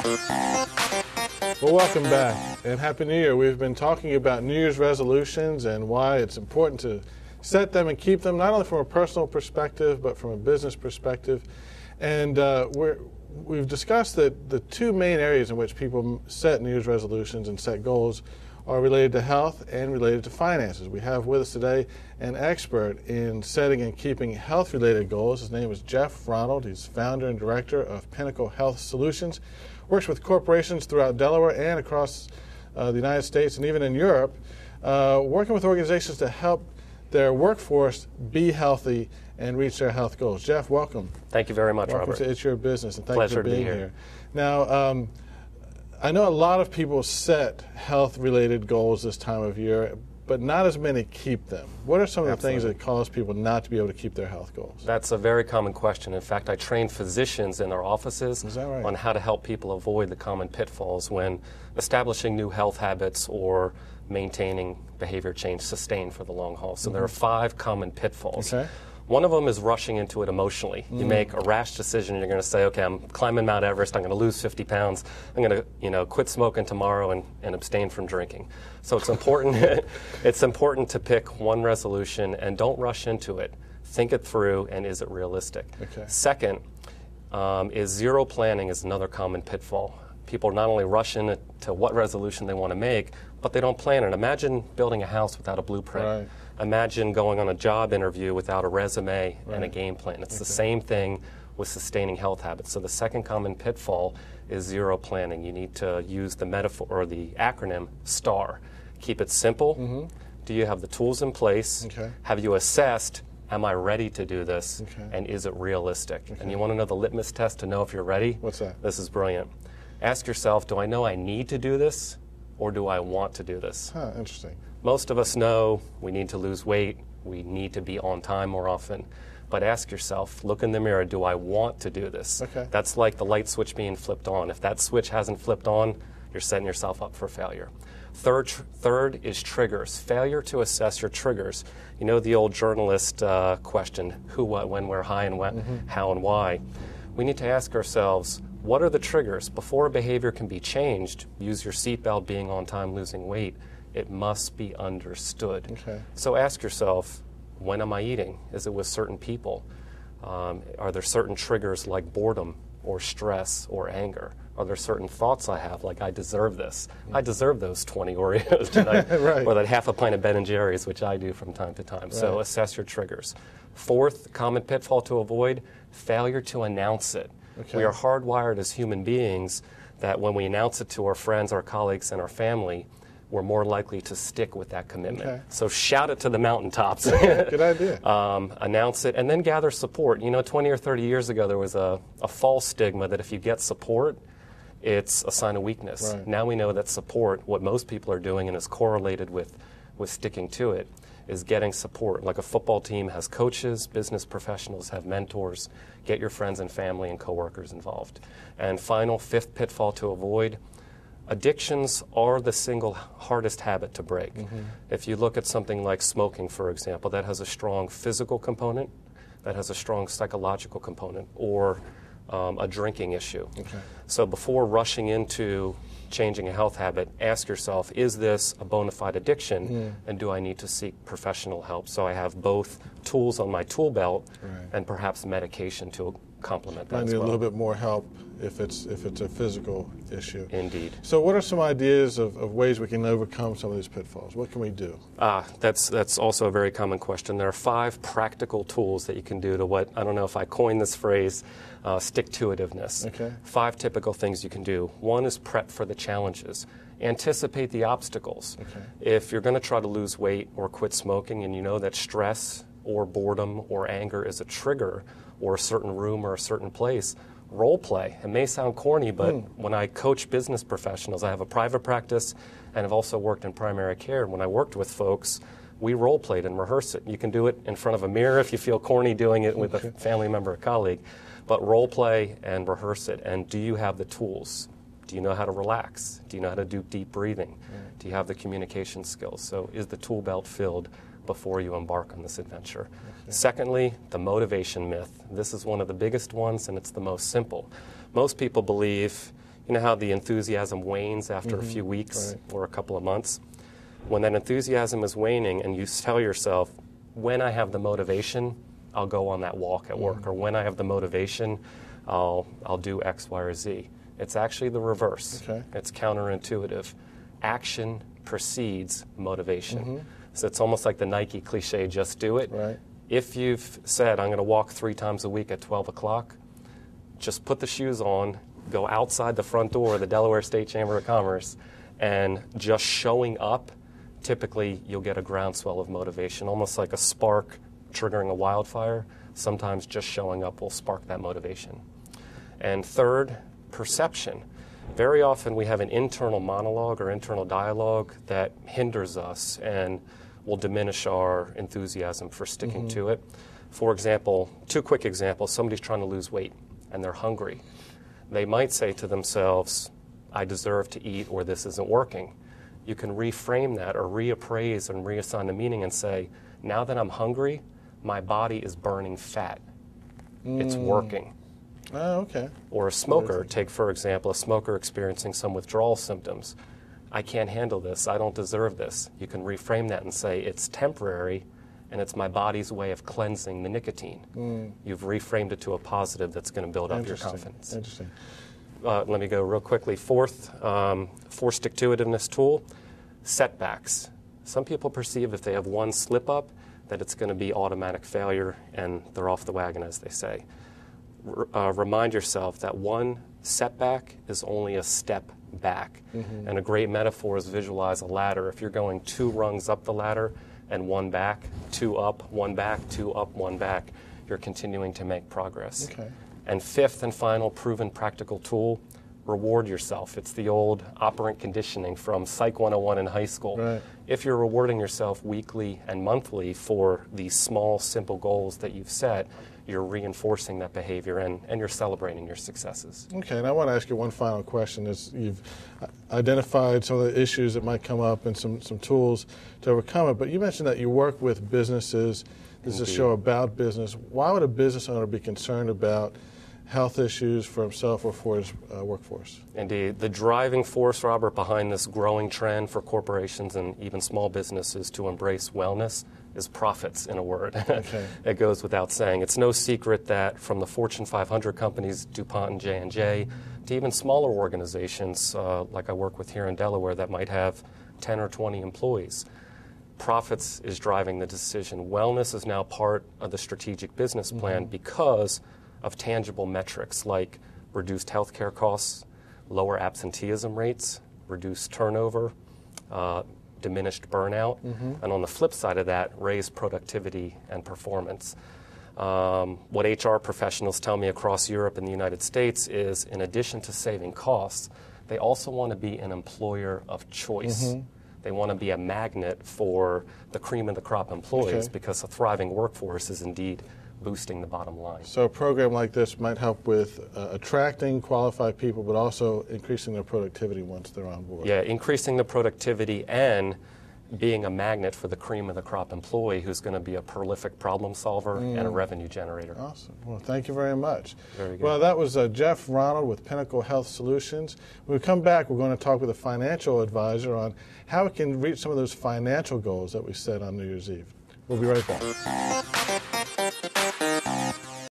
Well, welcome back and Happy New Year. We've been talking about New Year's resolutions and why it's important to set them and keep them, not only from a personal perspective, but from a business perspective. And we've discussed that the two main areas in which people set New Year's resolutions and set goals are related to health and related to finances. We have with us today an expert in setting and keeping health-related goals. His name is Jeff Ronald. He's founder and director of Pinnacle Health Solutions. Works with corporations throughout Delaware and across the United States and even in Europe, working with organizations to help their workforce be healthy and reach their health goals. Jeff, welcome. Thank you very much, Welcome Robert. to It's Your Business, and thank you for Pleasure to be being here. here. Now, I know a lot of people set health-related goals this time of year, but not as many keep them. What are some of the things that cause people not to be able to keep their health goals? That's a very common question. In fact, I train physicians in our offices on how to help people avoid the common pitfalls when establishing new health habits or maintaining behavior change sustained for the long haul. So there are 5 common pitfalls. Okay. One of them is rushing into it emotionally. You make a rash decision. You're going to say, okay, I'm climbing Mount Everest. I'm going to lose 50 pounds. I'm going to, quit smoking tomorrow and abstain from drinking. So it's important. It's important to pick one resolution and don't rush into it. Think it through, and is it realistic? Okay. Second, is zero planning is another common pitfall. People not only rush into what resolution they want to make, but they don't plan it. Imagine building a house without a blueprint. Right. Imagine going on a job interview without a resume and a game plan. It's the same thing with sustaining health habits. So the second common pitfall is zero planning. You need to use the metaphor or the acronym STAR. Keep it simple. Do you have the tools in place? Okay. Have you assessed, am I ready to do this? Okay. And is it realistic? Okay. And you want to know the litmus test to know if you're ready? What's that? This is brilliant. Ask yourself, do I know I need to do this, or do I want to do this? Huh, interesting. Most of us know we need to lose weight, we need to be on time more often. But ask yourself, look in the mirror, do I want to do this? Okay. That's like the light switch being flipped on. If that switch hasn't flipped on, you're setting yourself up for failure. Third is triggers. Failure to assess your triggers. You know the old journalist question, who, what, when, where, how, and why. We need to ask ourselves, what are the triggers? Before a behavior can be changed, use your seatbelt, being on time, losing weight, it must be understood. Okay. So ask yourself, when am I eating? Is it with certain people? Are there certain triggers like boredom or stress or anger? Are there certain thoughts I have, like I deserve this? I deserve those 20 Oreos tonight, Right. or that half a pint of Ben & Jerry's, which I do from time to time. So assess your triggers. Fourth common pitfall to avoid, failure to announce it. Okay. We are hardwired as human beings that when we announce it to our friends, our colleagues, and our family, we're more likely to stick with that commitment. Okay. So shout it to the mountaintops. Good idea. Announce it, and then gather support. 20 or 30 years ago, there was a false stigma that if you get support, it's a sign of weakness. Right. Now we know that support, what most people are doing and is correlated with sticking to it, is getting support. Like a football team has coaches, business professionals have mentors. Get your friends and family and coworkers involved. And final, fifth pitfall to avoid, addictions are the single hardest habit to break. If you look at something like smoking, for example, that has a strong physical component, that has a strong psychological component, or a drinking issue. Okay. So before rushing into changing a health habit, ask yourself, is this a bona fide addiction, and do I need to seek professional help? So I have both tools on my tool belt and perhaps medication to complement that I as need well. a little bit more help if it's a physical issue. Indeed. So what are some ideas of ways we can overcome some of these pitfalls? What can we do? That's also a very common question. There are 5 practical tools that you can do to what, I don't know if I coined this phrase, stick-to-itiveness. Okay. 5 typical things you can do. One is prep for the challenges. Anticipate the obstacles. Okay. If you're going to try to lose weight or quit smoking and you know that stress or boredom or anger is a trigger, or a certain room or a certain place, role play. It may sound corny, but when I coach business professionals, I have a private practice and I've also worked in primary care. And when I worked with folks, we role played and rehearsed it. You can do it in front of a mirror if you feel corny doing it with a family member or colleague, but role play and rehearse it. And do you have the tools? Do you know how to relax? Do you know how to do deep breathing? Do you have the communication skills? So is the tool belt filled before you embark on this adventure? Okay. Secondly, the motivation myth. This is one of the biggest ones, and it's the most simple. Most people believe, You know how the enthusiasm wanes after a few weeks or a couple of months? When that enthusiasm is waning and you tell yourself, when I have the motivation, I'll go on that walk at work, or when I have the motivation, I'll do X, Y, or Z. It's actually the reverse. Okay. It's counterintuitive. Action precedes motivation. So it's almost like the Nike cliche, just do it. Right. If you've said, I'm going to walk 3 times a week at 12 o'clock, just put the shoes on, go outside the front door of the Delaware State Chamber of Commerce, and just showing up, typically you'll get a groundswell of motivation, almost like a spark triggering a wildfire. Sometimes just showing up will spark that motivation. And third, perception. Very often we have an internal monologue or internal dialogue that hinders us and will diminish our enthusiasm for sticking to it. For example, 2 quick examples. Somebody's trying to lose weight and they're hungry. They might say to themselves, I deserve to eat, or this isn't working. You can reframe that or reappraise and reassign the meaning and say, now that I'm hungry, my body is burning fat. It's working. Oh, okay. Or a smoker, take for example, a smoker experiencing some withdrawal symptoms. I can't handle this, I don't deserve this. You can reframe that and say, it's temporary, and it's my body's way of cleansing the nicotine. You've reframed it to a positive that's going to build up your confidence. Interesting. Let me go real quickly. Fourth, for stick-to-itiveness tool, setbacks. Some people perceive if they have one slip-up that it's going to be automatic failure and they're off the wagon, as they say. Remind yourself that one setback is only a step back. And a great metaphor is visualize a ladder. If you're going 2 rungs up the ladder and 1 back, 2 up, 1 back, 2 up, 1 back, you're continuing to make progress. Okay. And fifth and final proven practical tool, reward yourself. It's the old operant conditioning from Psych 101 in high school. Right. If you're rewarding yourself weekly and monthly for these small, simple goals that you've set, you're reinforcing that behavior and you're celebrating your successes. Okay, and I want to ask you one final question. You've identified some of the issues that might come up and some tools to overcome it, but you mentioned that you work with businesses. This is a show about business. Why would a business owner be concerned about health issues for himself or for his workforce? Indeed. The driving force, Robert, behind this growing trend for corporations and even small businesses to embrace wellness is profits, in a word. Okay. It goes without saying. It's no secret that from the Fortune 500 companies, DuPont and J&J, to even smaller organizations like I work with here in Delaware that might have 10 or 20 employees, profits is driving the decision. Wellness is now part of the strategic business plan because of tangible metrics like reduced healthcare costs, lower absenteeism rates, reduced turnover, diminished burnout, and on the flip side of that, raised productivity and performance. What HR professionals tell me across Europe and the United States is, in addition to saving costs, they also want to be an employer of choice. They want to be a magnet for the cream of the crop employees because a thriving workforce is indeed boosting the bottom line. So a program like this might help with attracting qualified people, but also increasing their productivity once they're on board. Yeah, increasing the productivity and being a magnet for the cream of the crop employee who's going to be a prolific problem solver and a revenue generator. Awesome. Well, thank you very much. Very good. Well, that was Jeff Ronald with Pinnacle Health Solutions. When we come back, we're going to talk with a financial advisor on how we can reach some of those financial goals that we set on New Year's Eve. We'll be right back.